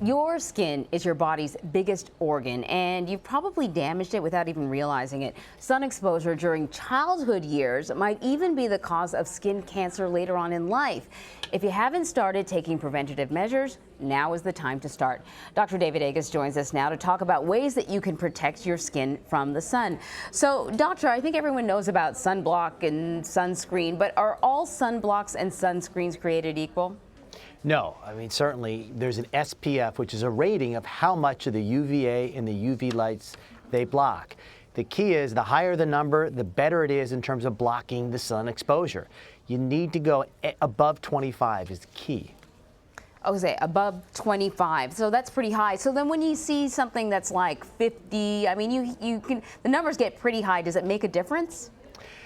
Your skin is your body's biggest organ, and you've probably damaged it without even realizing it. Sun exposure during childhood years might even be the cause of skin cancer later on in life. If you haven't started taking preventative measures, now is the time to start. Dr. David Agus joins us now to talk about ways that you can protect your skin from the sun. So, doctor, I think everyone knows about sunblock and sunscreen, but are all sunblocks and sunscreens created equal? No, I mean, certainly there's an SPF, which is a rating of how much of the UVA and the UV lights they block. The key is the higher the number, the better it is in terms of blocking the sun exposure. You need to go above 25 is the key. Okay, above 25. So that's pretty high. So then when you see something that's like 50, I mean, the numbers get pretty high. Does it make a difference?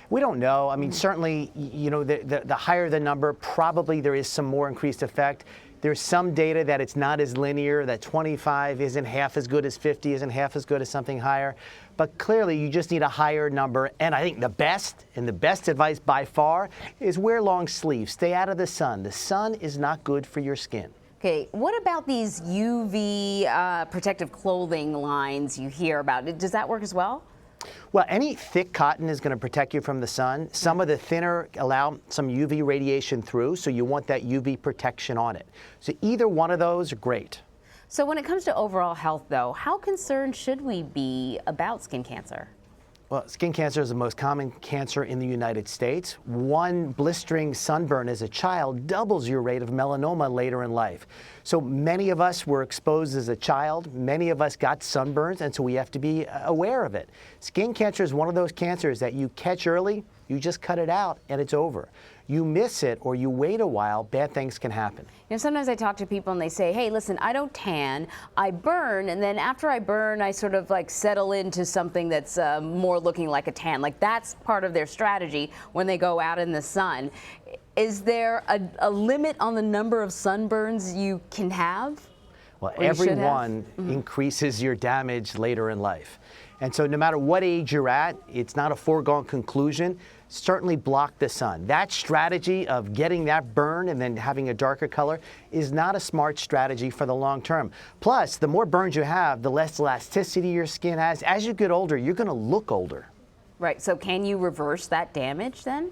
We don't know. I mean, certainly, you know, the higher the number, probably there is some more increased effect. There's some data that it's not as linear, that 25 isn't half as good as 50, isn't half as good as something higher. But clearly, you just need a higher number. And I think the best advice by far is wear long sleeves. Stay out of the sun. The sun is not good for your skin. Okay, what about these UV protective clothing lines you hear about? Does that work as well? Well, any thick cotton is going to protect you from the sun. Some of the thinner allow some UV radiation through, so you want that UV protection on it. So either one of those are great. So when it comes to overall health, though, how concerned should we be about skin cancer? Well, skin cancer is the most common cancer in the United States. One blistering sunburn as a child doubles your rate of melanoma later in life. So many of us were exposed as a child. Many of us got sunburns, and so we have to be aware of it. Skin cancer is one of those cancers that you catch early, you just cut it out, and it's over. You miss it or you wait a while, bad things can happen. You know, sometimes I talk to people and they say, hey, listen, I don't tan, I burn, and then after I burn, I sort of like settle into something that's more looking like a tan. Like that's part of their strategy when they go out in the sun. Is there a limit on the number of sunburns you can have? Well, every one increases your damage later in life. And so no matter what age you're at, it's not a foregone conclusion. Certainly block the sun. That strategy of getting that burn and then having a darker color is not a smart strategy for the long term. Plus, the more burns you have, the less elasticity your skin has. As you get older, you're going to look older. Right. So can you reverse that damage then?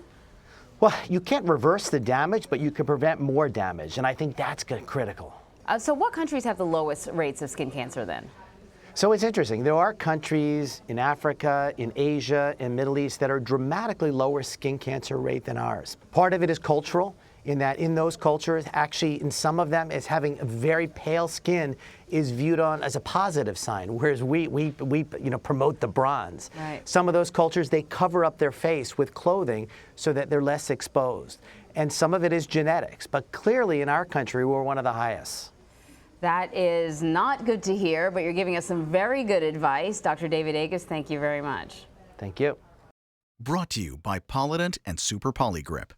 Well, you can't reverse the damage, but you can prevent more damage. And I think that's critical. So what countries have the lowest rates of skin cancer then? So it's interesting. There are countries in Africa, in Asia, and Middle East that are dramatically lower skin cancer rate than ours. Part of it is cultural, in that in those cultures, actually in some of them, as having a very pale skin is viewed on as a positive sign, whereas we promote the bronze. Right. Some of those cultures, they cover up their face with clothing so that they're less exposed. And some of it is genetics, but clearly in our country, we're one of the highest. That is not good to hear, but you're giving us some very good advice. Dr. David Agus, thank you very much. Thank you. Brought to you by Polident and Super Polygrip.